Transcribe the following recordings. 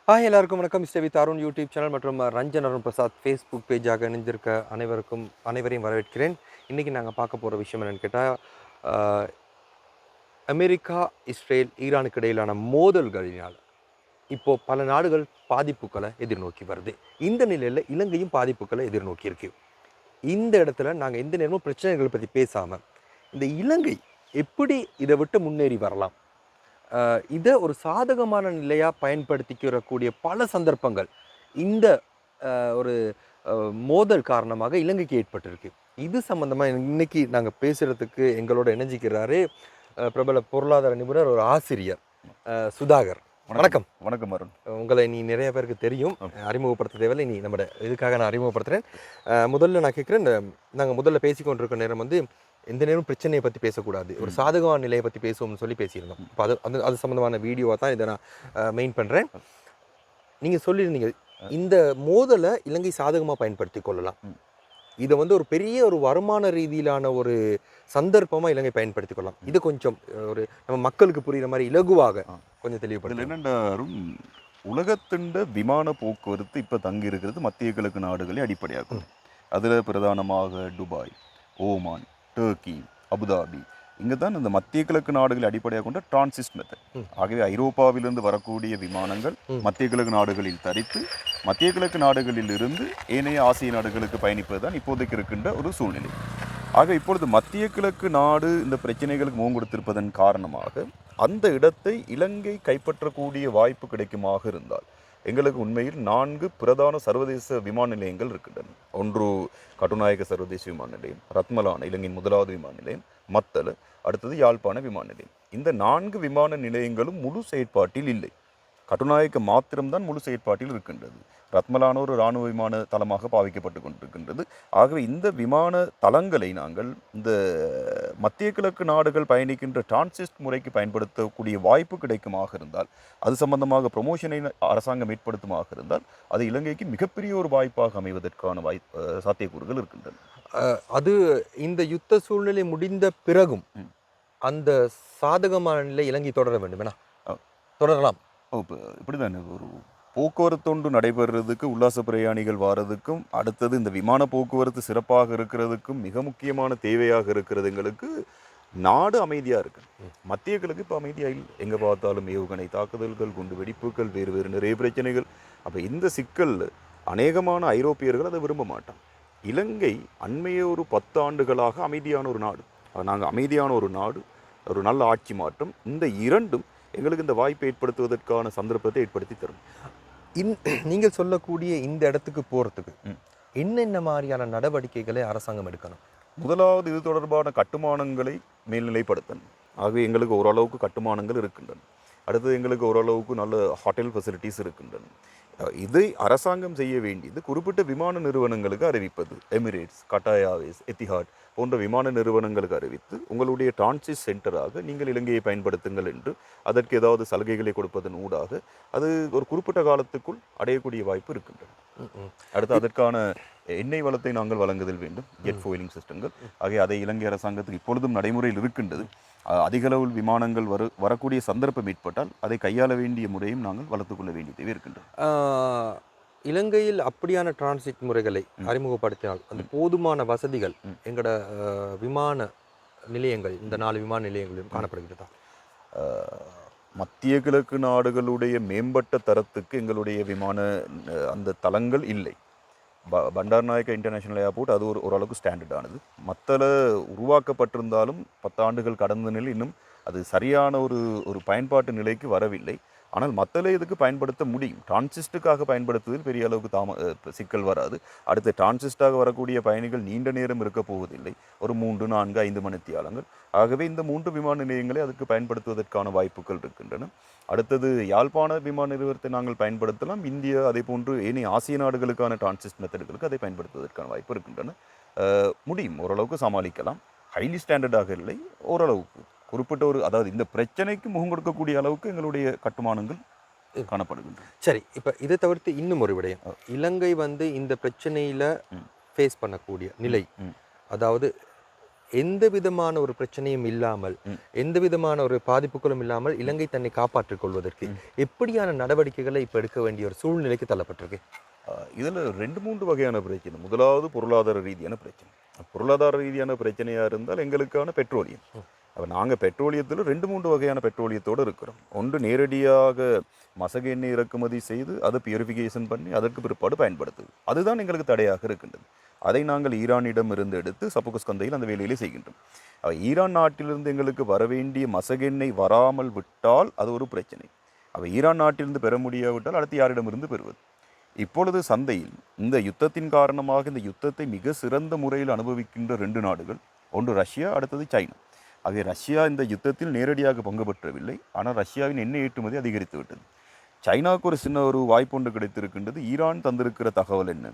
Hi எல்லாருக்கும் வணக்கம். Mister with Arun YouTube channel மற்றும் ரஞ்சன் அருண் பிரசாத் ஃபேஸ்புக் பேஜாக இணைந்திருக்க அனைவரையும் வரவேற்கிறேன். இன்றைக்கி நாங்கள் பார்க்க போகிற விஷயம் என்னென்னு கேட்டால், அமெரிக்கா, இஸ்ரேல், ஈரானுக்கு இடையிலான மோதல்களினால் இப்போது பல நாடுகள் பாதிப்புகளை எதிர்நோக்கி வருது. இந்த நிலையில் இலங்கையும் பாதிப்புகளை எதிர்நோக்கி இருக்கு. இந்த இடத்துல நாங்கள் எந்த நேரமும் பிரச்சனைகளை பற்றி பேசாமல் இந்த இலங்கை எப்படி இதை விட்டு முன்னேறி வரலாம், இதை ஒரு சாதகமான நிலையாக பயன்படுத்திக்கிறக்கூடிய பல சந்தர்ப்பங்கள் இந்த ஒரு மோதல் காரணமாக இலங்கைக்கு ஏற்பட்டிருக்கு. இது சம்மந்தமாக இன்னைக்கு நாங்கள் பேசுகிறதுக்கு எங்களோட இணைஞ்சிக்கிறாரு பிரபல பொருளாதார நிபுணர், ஒரு ஆசிரியர், சுதாகர். வணக்கம். வணக்கம் அருண். உங்களை நீ நிறைய பேருக்கு தெரியும், அறிமுகப்படுத்த தேவையில்லை. நீ நம்ம இதுக்காக நான் அறிமுகப்படுத்துகிறேன். முதல்ல நான் கேட்குறேன், நாங்கள் முதல்ல பேசிக்கொண்டிருக்க நேரம் வந்து எந்த நேரம் பிரச்சனையை பற்றி பேசக்கூடாது, ஒரு சாதகமான நிலையை பற்றி பேசுவோம்னு சொல்லி பேசியிருந்தோம். இப்போ அது சம்மந்தமான வீடியோவாக தான் இதை நான் மெயின் பண்ணுறேன். நீங்கள் சொல்லியிருந்தீங்க இந்த மோதலை இலங்கை சாதகமாக பயன்படுத்தி கொள்ளலாம், இதை வந்து ஒரு பெரிய ஒரு வருமான ரீதியிலான ஒரு சந்தர்ப்பமாக இலங்கை பயன்படுத்தி கொள்ளலாம். இது கொஞ்சம் ஒரு நம்ம மக்களுக்கு புரிகிற மாதிரி இலகுவாக கொஞ்சம் தெளிவுபடுது. என்னென்ன அருண், உலகத்தின் விமான போக்குவரத்து இப்போ தங்கி இருக்கிறது மத்திய கிழக்கு நாடுகளே அடிப்படையாகும். அதில் பிரதானமாக துபாய், ஓமான், டர்க்கி, அபுதாபி, இங்கே தான் இந்த மத்திய கிழக்கு நாடுகளை அடிப்படையாக கொண்ட டிரான்சிட் மெத்தட். ஆகவே ஐரோப்பாவிலிருந்து வரக்கூடிய விமானங்கள் மத்திய கிழக்கு நாடுகளில் தரித்து மத்திய கிழக்கு நாடுகளில் இருந்து ஏனைய ஆசிய நாடுகளுக்கு பயணிப்பது தான் இப்போதைக்கு இருக்கின்ற ஒரு சூழ்நிலை. ஆக இப்பொழுது மத்திய கிழக்கு நாடு இந்த பிரச்சனைகளுக்கு முகம் கொடுத்திருப்பதன் காரணமாக அந்த இடத்தை இலங்கை கைப்பற்றக்கூடிய வாய்ப்பு கிடைக்குமாக இருந்தால் எங்களுக்கு உண்மையில் 4 பிரதான சர்வதேச விமான நிலையங்கள் இருக்கின்றன. ஒன்று கட்டுநாயக்க சர்வதேச விமான நிலையம், ரத்மலான இலங்கையின் முதலாவது விமான நிலையம், மத்தள, அடுத்தது யாழ்ப்பாண விமான நிலையம். இந்த 4 விமான நிலையங்களும் முழு செயற்பாட்டில் இல்லை. கட்டுநாயக்க மாத்திரம்தான் முழு செயற்பாட்டில் இருக்கின்றது. ரத்மலான ஒரு இராணுவ விமான தளமாக பாவிக்கப்பட்டு கொண்டிருக்கின்றது. ஆகவே இந்த விமான தளங்களை நாங்கள் இந்த மத்திய கிழக்கு நாடுகள் பயணிக்கின்ற டிரான்சிட் முறைக்கு பயன்படுத்தக்கூடிய வாய்ப்பு கிடைக்குமாக இருந்தால், அது சம்பந்தமாக ப்ரொமோஷனை அரசாங்கம் ஏற்படுத்துமாக இருந்தால், அது இலங்கைக்கு மிகப்பெரிய ஒரு வாய்ப்பாக அமைவதற்கான சாத்தியக்கூறுகள் இருக்கின்றன. அது இந்த யுத்த சூழ்நிலை முடிந்த பிறகும் அந்த சாதகமான நிலை இலங்கை தொடர வேண்டும் என தொடரலாம். இப்படிதானே ஒரு போக்குவரத்து நடைபெறுறதுக்கு, உல்லாச பிரயாணிகள் வாரதுக்கும், அடுத்தது இந்த விமான போக்குவரத்து சிறப்பாக இருக்கிறதுக்கும் மிக முக்கியமான தேவையாக இருக்கிறது எங்களுக்கு நாடு அமைதியாக இருக்கு. மத்திய கிழக்கு இப்போ அமைதியாக இல்லை. எங்கே பார்த்தாலும் ஏவுகணை தாக்குதல்கள், குண்டு வெடிப்புகள், வேறு வேறு நிறைய பிரச்சனைகள். அப்போ இந்த சிக்கல் அநேகமான ஐரோப்பியர்கள் அதை விரும்ப மாட்டாங்க. இலங்கை அண்மைய ஒரு 10 ஆண்டுகளாக அமைதியான ஒரு நாடு. நாங்கள் அமைதியான ஒரு நாடு, ஒரு நல்ல ஆட்சி மாற்றம், இந்த இரண்டும் எங்களுக்கு இந்த வாய்ப்பை ஏற்படுத்துவதற்கான சந்தர்ப்பத்தை ஏற்படுத்தி தரும். நீங்கள் சொல்லக்கூடிய இந்த இடத்துக்கு போகிறதுக்கு என்னென்ன மாதிரியான நடவடிக்கைகளை அரசாங்கம் எடுக்கணும்? முதலாவது, இது தொடர்பான கட்டுமானங்களை மேல்நிலைப்படுத்தணும். ஆகவே எங்களுக்கு ஓரளவுக்கு கட்டுமானங்கள் இருக்கின்றன. அடுத்தது எங்களுக்கு ஓரளவுக்கு நல்ல ஹோட்டல் ஃபெசிலிட்டிஸ் இருக்கின்றன. இதை அரசாங்கம் செய்ய வேண்டியது குறிப்பிட்ட விமான நிறுவனங்களுக்கு அறிவிப்பது. எமிரேட்ஸ், கட்டார் ஏர்வேஸ், எத்திஹாட் போன்ற விமான நிறுவனங்களுக்கு அறிவித்து உங்களுடைய டிரான்சிட் சென்டராக நீங்கள் இலங்கையை பயன்படுத்துங்கள் என்று அதற்கு ஏதாவது சலுகைகளை கொடுப்பதன் ஊடாக அது ஒரு குறிப்பிட்ட காலத்துக்குள் அடையக்கூடிய வாய்ப்பு இருக்கின்றது. அடுத்து அதற்கான எண்ணெய் வளத்தை நாங்கள் வழங்குதல் வேண்டும், ஜெட் ஃபுயலிங் சிஸ்டங்கள். ஆகிய அதை இலங்கை அரசாங்கத்துக்கு இப்பொழுதும் நடைமுறையில் இருக்கின்றது. அதிகளவில் விமானங்கள் வரக்கூடிய சந்தர்ப்பம் ஏற்பட்டால் அதை கையாள வேண்டிய முறையும் நாங்கள் வளர்த்துக்கொள்ள வேண்டிய தேவை இருக்கின்றது. இலங்கையில் அப்படியான டிரான்சிட் முறைகளை அறிமுகப்படுத்தினால் அந்த போதுமான வசதிகள் எங்களோட விமான நிலையங்கள், இந்த 4 விமான நிலையங்களிலும் காணப்படுகிறதா? மத்திய கிழக்கு நாடுகளுடைய மேம்பட்ட தரத்துக்கு எங்களுடைய விமான அந்த தளங்கள் இல்லை. பண்டார்நாயக்கா இன்டர்நேஷ்னல் ஏர்போர்ட் அது ஓரளவுக்கு ஸ்டாண்டர்டானது. மத்தள உருவாக்கப்பட்டிருந்தாலும் 10 ஆண்டுகள் கடந்த நிலையில் இன்னும் அது சரியான ஒரு பயன்பாட்டு நிலைக்கு வரவில்லை. ஆனால் மத்தளை இதுக்கு பயன்படுத்த முடியும். டிரான்சிஸ்டுக்காக பயன்படுத்துவதில் பெரிய அளவுக்கு சிக்கல் வராது. அடுத்து டிரான்சிஸ்டாக வரக்கூடிய பயணிகள் நீண்ட நேரம் இருக்க போவதில்லை, ஒரு 3, 4, 5 மணித்தியாலங்கள். ஆகவே இந்த 3 விமான நிலையங்களை அதுக்கு பயன்படுத்துவதற்கான வாய்ப்புகள் இருக்கின்றன. அடுத்தது யாழ்ப்பாண விமான நிறுவனத்தை நாங்கள் பயன்படுத்தலாம். இந்தியா அதே போன்று ஏனைய ஆசிய நாடுகளுக்கான டிரான்சிஸ்ட் மெத்தடுகளுக்கு அதை பயன்படுத்துவதற்கான வாய்ப்பு இருக்கின்றன. முடியும், ஓரளவுக்கு சமாளிக்கலாம். ஹைலி ஸ்டாண்டர்டாக இல்லை, ஓரளவுக்கு குறிப்பிட்ட அதாவது இந்த பிரச்சனைக்கு முகம் கொடுக்கக்கூடிய அளவுக்கு எங்களுடைய கட்டுமானங்கள் காணப்படுகின்றன. சரி, இப்போ இதை தவிர்த்து இன்னும் ஒரு விடயம், இலங்கை வந்து இந்த பிரச்சனையில் ஃபேஸ் பண்ணக்கூடிய நிலை, அதாவது எந்த விதமான ஒரு பிரச்சனையும் இல்லாமல் எந்த விதமான ஒரு பாதிப்புகளும் இல்லாமல் இலங்கை தன்னை காப்பாற்றிக் கொள்வதற்கு எப்படியான நடவடிக்கைகளை இப்ப எடுக்க வேண்டிய ஒரு சூழ்நிலைக்கு தள்ளப்பட்டிருக்கு? இதில் 2-3 வகையான பிரச்சனை. முதலாவது பொருளாதார ரீதியான பிரச்சனை. பொருளாதார ரீதியான பிரச்சனையாக இருந்தால் எங்களுக்கான பெட்ரோலியம். அப்போ நாங்கள் பெட்ரோலியத்தில் 2-3 வகையான பெட்ரோலியத்தோடு இருக்கிறோம். ஒன்று நேரடியாக மசகு எண்ணெய் இறக்குமதி செய்து அதை பியூரிஃபிகேஷன் பண்ணி அதற்கு பிற்பாடு பயன்படுத்துது. அதுதான் எங்களுக்கு தடையாக இருக்கின்றது. அதை நாங்கள் ஈரானிடம் இருந்து எடுத்து சப்புகுஸ்கந்தையில் அந்த வேலையிலே செய்கின்றோம். ஈரான் நாட்டிலிருந்து எங்களுக்கு வர வேண்டிய மசகெண்ணெய் வராமல் விட்டால் அது ஒரு பிரச்சனை. ஈரான் நாட்டிலிருந்து பெற முடியாவிட்டால் அடுத்து யாரிடமிருந்து பெறுவது? இப்பொழுது சந்தையில் இந்த யுத்தத்தின் காரணமாக இந்த யுத்தத்தை மிக சிறந்த முறையில் அனுபவிக்கின்ற 2 நாடுகள், ஒன்று ரஷ்யா, அடுத்தது சைனா. ரஷ்யா இந்த யுத்தத்தில் நேரடியாக பங்கு பெற்றவில்லை. ஆனால் ரஷ்யாவின் எண்ணெய் ஏற்றுமதி அதிகரித்து விட்டது. சைனாவுக்கு ஒரு சின்ன ஒரு வாய்ப்பு ஒன்று கிடைத்திருக்கின்றது. ஈரான் தந்திருக்கிற தகவல் என்ன?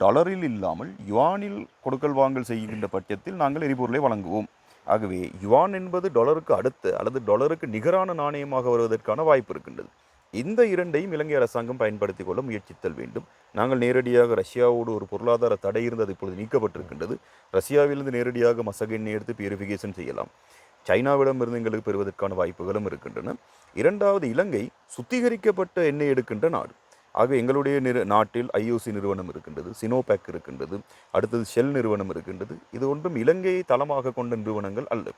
டாலரில் இல்லாமல் யுவானில் கொடுக்கல் வாங்கல் செய்கின்ற பட்சத்தில் நாங்கள் எரிபொருளை வழங்குவோம். ஆகவே யுவான் என்பது டாலருக்கு அடுத்த அல்லது டாலருக்கு நிகரான நாணயமாக வருவதற்கான வாய்ப்பு இருக்கின்றது. இந்த இரண்டையும் இலங்கை அரசாங்கம் பயன்படுத்திக் கொள்ள முயற்சித்தல் வேண்டும். நாங்கள் நேரடியாக ரஷ்யாவோடு ஒரு பொருளாதார தடை இருந்தது, இப்பொழுது நீக்கப்பட்டிருக்கின்றது. ரஷ்யாவிலிருந்து நேரடியாக மசகு எண்ணெய் எடுத்து பியூரிஃபிகேஷன் செய்யலாம். சைனாவிடமிருந்து எங்களுக்கு பெறுவதற்கான வாய்ப்புகளும் இருக்கின்றன. இரண்டாவது, இலங்கை சுத்திகரிக்கப்பட்ட எண்ணெய் எடுக்கின்ற நாடு. ஆக எங்களுடைய நாட்டில் ஐஓசி நிறுவனம் இருக்கின்றது, சினோபேக் இருக்கின்றது, அடுத்தது ஷெல் நிறுவனம் இருக்கின்றது. இது ஒன்றும் இலங்கையை தளமாக கொண்ட நிறுவனங்கள் அல்ல.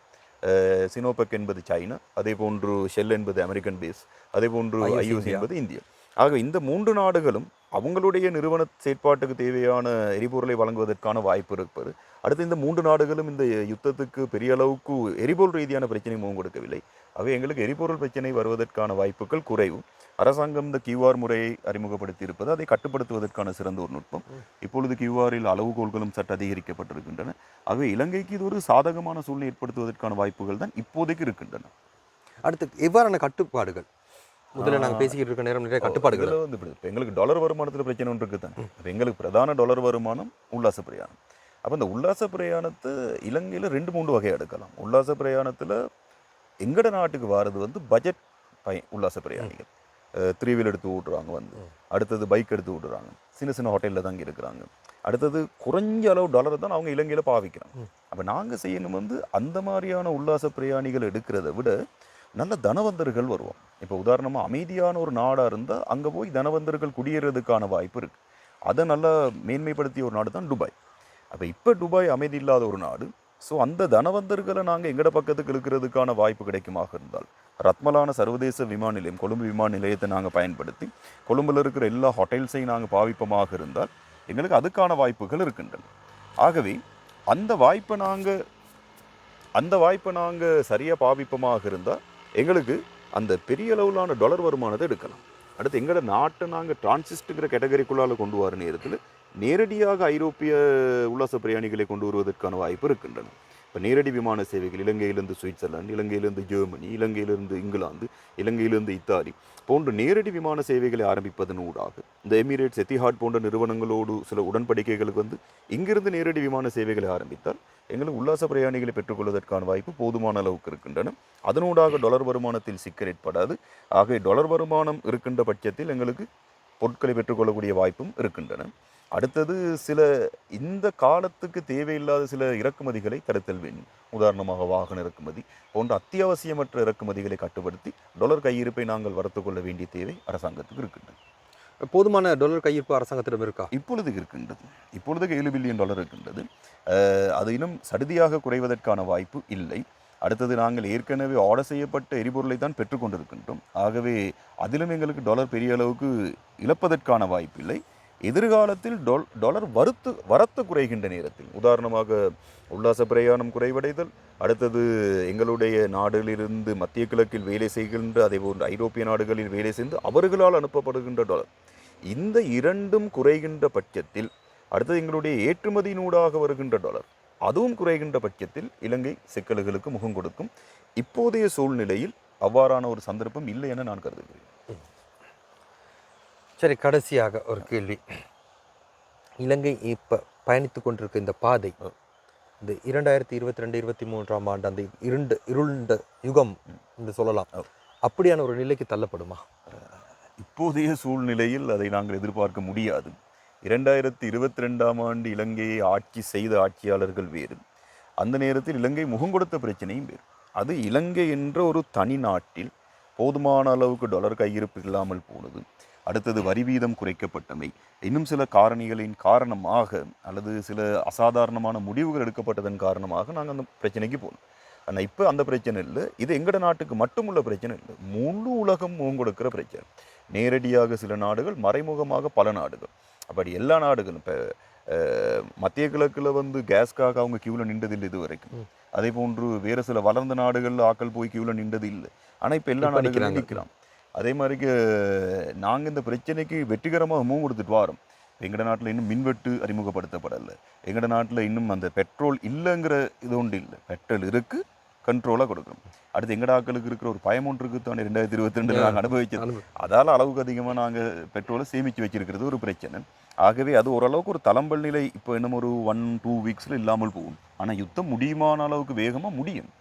சினோபெக் என்பது சைனா, அதே போன்று ஷெல் என்பது அமெரிக்கன் பேஸ், அதே போன்று ஐஓசி என்பது இந்தியா. ஆக இந்த 3 நாடுகளும் அவங்களுடைய நிறுவன செயற்பாட்டுக்கு தேவையான எரிபொருளை வழங்குவதற்கான வாய்ப்பு இருப்பது. அடுத்து இந்த 3 நாடுகளும் இந்த யுத்தத்துக்கு பெரிய அளவுக்கு எரிபொருள் ரீதியான பிரச்சனை முகம் கொடுக்கவில்லை. எங்களுக்கு எரிபொருள் பிரச்சனை வருவதற்கான வாய்ப்புகள் குறைவு. அரசாங்கம் இந்த QR முறையை அறிமுகப்படுத்தி இருப்பது அதை கட்டுப்படுத்துவதற்கான சிறந்த ஒரு நுட்பம். இப்பொழுது QRில் அளவுகோல்களும் சற்று அதிகரிக்கப்பட்டிருக்கின்றன. இலங்கைக்கு இது ஒரு சாதகமான சூழ்நிலை ஏற்படுத்துவதற்கான வாய்ப்புகள் தான் இப்போதைக்கு இருக்கின்றன. அடுத்து எவ்வாறான கட்டுப்பாடுகள்? முதல்ல நாங்கள் பேசிக்கிட்டு இருக்க நேரம் நிறைய கட்டுப்பாடுகள் வந்து இப்போ எங்களுக்கு டாலர் வருமானத்தில் பிரச்சனை ஒன்று இருக்குது தான். எங்களுக்கு பிரதான டாலர் வருமானம் உல்லாச பிரயாணம். இந்த உல்லாச பிரயாணத்தை இலங்கையில் 2-3 வகையாக எடுக்கலாம். உல்லாச பிரயாணத்தில் எங்கட நாட்டுக்கு வாரது வந்து பட்ஜெட் உல்லாச பிரயாணிகள் 3 வீல் எடுத்து ஓட்டுறாங்க, அடுத்தது பைக் எடுத்து ஓட்டுறாங்க, சின்ன சின்ன ஹோட்டலில் தங்கி இருக்கிறாங்க. அடுத்தது குறைஞ்ச அளவு டாலர் தான் அவங்க இலங்கையில் பாவிக்கிறாங்க. நாங்கள் செய்யணும் அந்த மாதிரியான உல்லாச பிரயாணிகள் எடுக்கிறத விட நல்ல தனவந்தர்கள் வருவோம். இப்போ உதாரணமாக அமைதியான ஒரு நாடாக இருந்தால் அங்கே போய் தனவந்தர்கள் குடியேறதுக்கான வாய்ப்பு இருக்குது. அதை நல்லா மேன்மைப்படுத்திய ஒரு நாடு தான் துபாய். இப்போ துபாய் அமைதி இல்லாத ஒரு நாடு. ஸோ அந்த தனவந்தர்களை நாங்கள் எங்கட பக்கத்துக்கு இழுக்கிறதுக்கான வாய்ப்பு கிடைக்குமாக இருந்தால் ரத்மலான சர்வதேச விமான நிலையம், கொழும்பு விமான நிலையத்தை நாங்கள் பயன்படுத்தி கொழும்பில் இருக்கிற எல்லா ஹோட்டல்ஸையும் நாங்கள் பாவிப்பமாக இருந்தால் எங்களுக்கு அதுக்கான வாய்ப்புகள் இருக்கின்றன. ஆகவே அந்த வாய்ப்பை நாங்கள் சரியாக பாவிப்பமாக இருந்தால் எங்களுக்கு அந்த பெரிய அளவிலான டாலர் வருமானத்தை எடுக்கலாம். அடுத்து எங்களோட நாட்டை நாங்கள் டிரான்சிஸ்ட்டுங்கிற கேட்டகரிக்குள்ளால் கொண்டு வர நேரத்தில் நேரடியாக ஐரோப்பிய உல்லாச பிரயாணிகளை கொண்டு வருவதற்கான வாய்ப்பு இருக்கின்றன. இப்போ நேரடி விமான சேவைகள் இலங்கையிலிருந்து சுவிட்சர்லாந்து, இலங்கையிலிருந்து ஜெர்மனி, இலங்கையிலிருந்து இங்கிலாந்து, இலங்கையிலிருந்து இத்தாலி போன்ற நேரடி விமான சேவைகளை ஆரம்பிப்பதன் ஊடாக இந்த எமிரேட்ஸ், எத்திஹாட் போன்ற நிறுவனங்களோடு சில உடன்படிக்கைகளுக்கு இங்கிருந்து நேரடி விமான சேவைகளை ஆரம்பித்தால் எங்களுக்கு உல்லாச பிரயாணிகளை பெற்றுக்கொள்வதற்கான வாய்ப்பு போதுமான அளவுக்கு இருக்கின்றன. அதனூடாக டாலர் வருமானத்தில் சிக்கல் ஏற்படாது. ஆகவே டாலர் வருமானம் இருக்கின்ற பட்சத்தில் எங்களுக்கு பொருட்களை பெற்றுக்கொள்ளக்கூடிய வாய்ப்பும் இருக்கின்றன. அடுத்தது சில இந்த காலத்துக்கு தேவையில்லாத சில இறக்குமதிகளை தடுத்தல் வேண்டும். உதாரணமாக வாகன இறக்குமதி போன்ற அத்தியாவசியமற்ற இறக்குமதிகளை கட்டுப்படுத்தி டாலர் கையிருப்பை நாங்கள் வளர்த்து கொள்ள வேண்டிய தேவை அரசாங்கத்துக்கு இருக்கின்றது. போதுமான டாலர் கையிருப்பு அரசாங்கத்திடம் இருக்கா? இப்பொழுது இருக்கின்றது. இப்பொழுதுக்கு $7 பில்லியன் இருக்கின்றது. அது இன்னும் சடுதியாக குறைவதற்கான வாய்ப்பு இல்லை. அடுத்தது நாங்கள் ஏற்கனவே ஆர்டர் செய்யப்பட்ட எரிபொருளை தான் பெற்றுக்கொண்டிருக்கின்றோம். ஆகவே அதிலும் எங்களுக்கு டாலர் பெரிய அளவுக்கு இழப்பதற்கான வாய்ப்பு இல்லை. எதிர்காலத்தில் டாலர் வரத்து குறைகின்ற நேரத்தில், உதாரணமாக உல்லாச பிரயாணம் குறைவடைதல், அடுத்தது எங்களுடைய நாடுகளிலிருந்து மத்திய கிழக்கில் வேலை செய்கின்ற அதே போன்று ஐரோப்பிய நாடுகளில் வேலை செய்து அவர்களால் அனுப்பப்படுகின்ற டாலர், இந்த இரண்டும் குறைகின்ற பட்சத்தில், அடுத்தது எங்களுடைய ஏற்றுமதியினூடாக வருகின்ற டாலர் அதுவும் குறைகின்ற பட்சத்தில் இலங்கை சிக்கல்களுக்கு முகம் கொடுக்கும். இப்போதைய சூழ்நிலையில் அவ்வாறான ஒரு சந்தர்ப்பம் இல்லை என நான் கருதுகிறேன். சரி, கடைசியாக ஒரு கேள்வி. இலங்கை இப்போ பயணித்து கொண்டிருக்க இந்த பாதை, இந்த 2022-23 ஆண்டு அந்த இருண்ட யுகம் என்று சொல்லலாம், அப்படியான ஒரு நிலைக்கு தள்ளப்படுமா? இப்போதைய சூழ்நிலையில் அதை நாங்கள் எதிர்பார்க்க முடியாது. 2022 ஆண்டு இலங்கையை ஆட்சி செய்த ஆட்சியாளர்கள் வேறு, அந்த நேரத்தில் இலங்கை முகம் கொடுத்த பிரச்சனையும் வேறு. அது இலங்கை என்ற ஒரு தனி நாட்டில் போதுமான அளவுக்கு டாலர் கையிருப்பு இல்லாமல் போனது, அடுத்தது வரி வீதம் குறைக்கப்பட்டமை, இன்னும் சில காரணிகளின் காரணமாக அல்லது சில அசாதாரணமான முடிவுகள் எடுக்கப்பட்டதன் காரணமாக நாங்கள் அந்த பிரச்சனைக்கு போனோம். ஆனால் இப்போ அந்த பிரச்சனை இல்லை. இது எங்கட நாட்டுக்கு மட்டுமுள்ள பிரச்சனை இல்லை, முழு உலகம் முகம் கொடுக்கிற பிரச்சனை. நேரடியாக சில நாடுகள், மறைமுகமாக பல நாடுகள். அப்படி எல்லா நாடுகளும் இப்போ மத்திய கிழக்கில் வந்து கேஸ்க்காக அவங்க கியூவில் நின்றதில்லை இது வரைக்கும். அதே போன்று வேறு சில வளர்ந்த நாடுகளில் ஆக்கள் போய் கியூவில் நின்றது இல்லை. ஆனால் இப்போ எல்லா நாடுகளும் நிற்கிறாங்க. அதே மாதிரி நாங்கள் இந்த பிரச்சனைக்கு வெற்றிகரமாக மூவ் கொடுத்துட்டு வரோம். எங்கட நாட்டில் இன்னும் மின்வெட்டு அறிமுகப்படுத்தப்படலை. எங்கட நாட்டில் இன்னும் அந்த பெட்ரோல் இல்லைங்கிற இது ஒன்று இல்லை. பெட்ரோல் இருக்குது, கண்ட்ரோலாக கொடுக்கணும். அடுத்து எங்கட ஆக்களுக்கு இருக்கிற ஒரு பயம் ஒன்று இருக்குது தானே 2022 நாங்கள் அனுபவிச்சது. அதால் அளவுக்கு அதிகமாக நாங்கள் பெட்ரோலை சேமித்து வச்சிருக்கிறது ஒரு பிரச்சனை. ஆகவே அது ஓரளவுக்கு ஒரு தளம்பல் நிலை இப்போ இன்னும் ஒரு 1-2 வீக்ஸில் இல்லாமல் போகும். ஆனால் யுத்தம் முடியுமான அளவுக்கு வேகமாக முடியும்.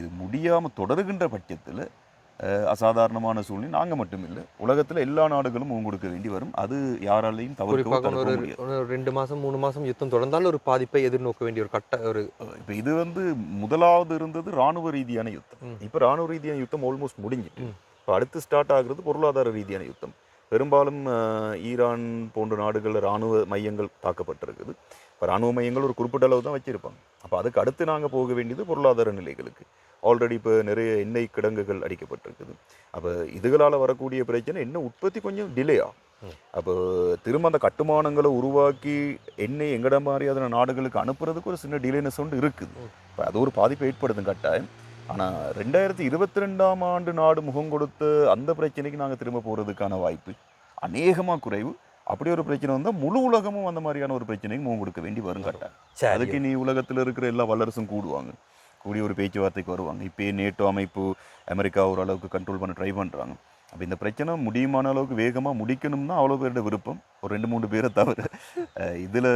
இது முடியாமல் தொடருகின்ற பட்சத்தில் அசாதாரணமான சூழ்நிலை நாங்கள் மட்டும் இல்லை, உலகத்தில் எல்லா நாடுகளும் முகம் கொடுக்க வேண்டி வரும். அது யாராலையும் தவிர்க்க முடியாது. ஒரு 2 மாதம் 3 மாதம் யுத்தம் தொடர்ந்தாலும் ஒரு பாதிப்பை எதிர்நோக்க வேண்டிய ஒரு ஒரு இப்போ இது வந்து முதலாவது இருந்தது இராணுவ ரீதியான யுத்தம். இப்போ இராணுவ ரீதியான யுத்தம் ஆல்மோஸ்ட் முடிஞ்சிட்டு இப்போ அடுத்து ஸ்டார்ட் ஆகுறது பொருளாதார ரீதியான யுத்தம். பெரும்பாலும் ஈரான் போன்ற நாடுகளில் இராணுவ மையங்கள் தாக்கப்பட்டிருக்குது. இப்போ இராணுவ மையங்கள் ஒரு குறிப்பிட்ட அளவு தான் வச்சுருப்பாங்க. அப்போ அதுக்கு அடுத்து நாங்கள் போக வேண்டியது பொருளாதார நிலைகளுக்கு. ஆல்ரெடி இப்போ நிறைய எண்ணெய் கிடங்குகள் அடிக்கப்பட்டிருக்குது. அப்போ இதுகளால் வரக்கூடிய பிரச்சனை என்ன, உற்பத்தி கொஞ்சம் டிலே ஆகும். அப்போ திரும்ப அந்த கட்டுமானங்களை உருவாக்கி எண்ணெய் எங்கட மாதிரியான நாடுகளுக்கு அனுப்புறதுக்கு ஒரு சின்ன டிலேனஸ் ஒன்று இருக்குது. இப்போ அது ஒரு பாதிப்பை ஏற்படுத்தும் கட்டாயம். ஆனால் 2022ஆம் ஆண்டு நாடு முகம் கொடுத்த அந்த பிரச்சனைக்கு நாங்கள் திரும்ப போகிறதுக்கான வாய்ப்பு அநேகமாக குறைவு. அப்படி ஒரு பிரச்சனை வந்தால் முழு உலகமும் அந்த மாதிரியான ஒரு பிரச்சனைக்கு முகம் கொடுக்க வேண்டி வரும் கட்டாயம். அதுக்கு நீ உலகத்தில் இருக்கிற எல்லா வல்லரசும் கூடுவாங்க, கூடிய ஒரு பேச்சுவார்த்தைக்கு வருவாங்க. இப்போயே நேட்டோ அமைப்பு அமெரிக்கா ஓரளவுக்கு கண்ட்ரோல் பண்ண ட்ரை பண்ணுறாங்க. அப்போ இந்த பிரச்சனை முடியுமான அளவுக்கு வேகமாக முடிக்கணும்னா அவ்வளோ பேரோட விருப்பம், ஒரு 2-3 பேரை தவிர. இதில்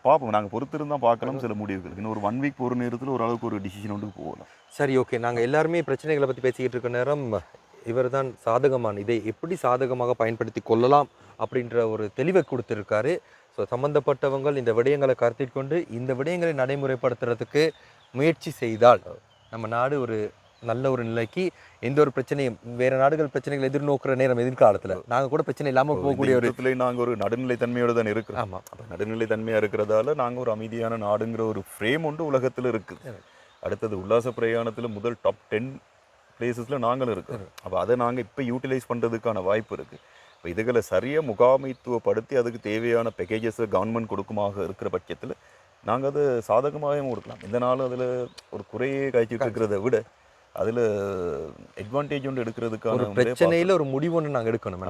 பார்ப்போம், நாங்கள் பொறுத்திருந்தால் பார்க்கலாம் சில முடிவுகள். இன்னும் ஒரு 1 வீக் போகிற நேரத்தில் ஓரளவுக்கு ஒரு டிசிஷன் ஒன்று போகலாம். சரி, ஓகே. நாங்கள் எல்லாருமே பிரச்சனைகளை பற்றி பேசிக்கிட்டு இருக்க நேரம் இவர் தான் சாதகமான இதை எப்படி சாதகமாக பயன்படுத்தி கொள்ளலாம் அப்படின்ற ஒரு தெளிவை கொடுத்துருக்காரு. ஸோ சம்மந்தப்பட்டவங்கள் இந்த விடயங்களை கருத்தில் கொண்டு இந்த விடயங்களை நடைமுறைப்படுத்துறதுக்கு முயற்சி செய்தால் நம்ம நாடு ஒரு நல்ல ஒரு நிலைக்கு, எந்த ஒரு பிரச்சனையும் வேறு நாடுகள் பிரச்சனைகள் எதிர்நோக்கிற நேரம் எதிர்காலத்தில் நாங்கள் கூட பிரச்சனை இல்லாமல் போகக்கூடிய ஒரு இடத்துல நாங்கள் ஒரு நடுநிலை தன்மையோடு தான் இருக்கிறோம். ஆமாம், அப்போ நடுநிலை தன்மையாக இருக்கிறதால நாங்கள் ஒரு அமைதியான நாடுங்கிற ஒரு ஃப்ரேம் ஒன்று உலகத்தில் இருக்குது. அடுத்தது உல்லாச பிரயாணத்தில் முதல் டாப் 10 பிளேசஸில் நாங்களும் இருக்கிறோம். அப்போ அதை நாங்கள் இப்போ யூட்டிலைஸ் பண்ணுறதுக்கான வாய்ப்பு இருக்குது. இப்போ இதுகளை சரியாக முகாமைத்துவப்படுத்தி அதுக்கு தேவையான பேக்கேஜஸை கவர்மெண்ட் கொடுக்குமாக இருக்கிற பட்சத்தில் நாங்கள் அதை சாதகமாகவும் கொடுக்கலாம். இந்த நாளும் அதில் ஒரு குறையே காய்ச்சிட்டு இருக்கிறத விட அதில் அட்வான்டேஜ் ஒன்று எடுக்கிறதுக்கான பிரச்சனையில் ஒரு முடிவு ஒன்று நாங்கள் எடுக்கணும்.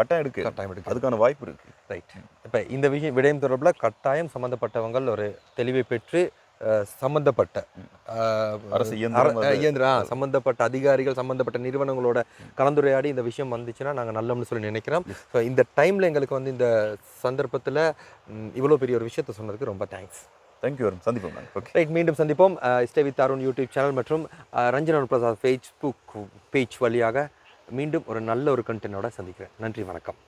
கட்டாயம் எடுக்க அதுக்கான வாய்ப்பு இருக்குது. ரைட். இப்போ இந்த விடயம் தொடர்பில் கட்டாயம் சம்மந்தப்பட்டவங்கள் ஒரு தெளிவை பெற்று சம்பந்தப்பட்ட அரசு சம்பந்தப்பட்ட அதிகாரிகள் சம்பந்தப்பட்ட நிறுவனங்களோட கலந்துரையாடி இந்த விஷயம் வந்துச்சுன்னா நாங்கள் நல்லோம்னு சொல்லி நினைக்கிறோம். ஸோ இந்த டைமில் எங்களுக்கு வந்து இந்த சந்தர்ப்பத்தில் இவ்வளோ பெரிய ஒரு விஷயத்தை சொன்னதுக்கு ரொம்ப தேங்க்ஸ். தேங்க்யூ. சந்திப்போம். ரைட், மீண்டும் சந்திப்போம். Stay with Arun YouTube channel மற்றும் ரஞ்சன் பிரசாத் ஃபேஸ்புக் பேஜ் வழியாக மீண்டும் ஒரு நல்ல ஒரு கண்டென்ட்டோட சந்திக்கிறேன். நன்றி, வணக்கம்.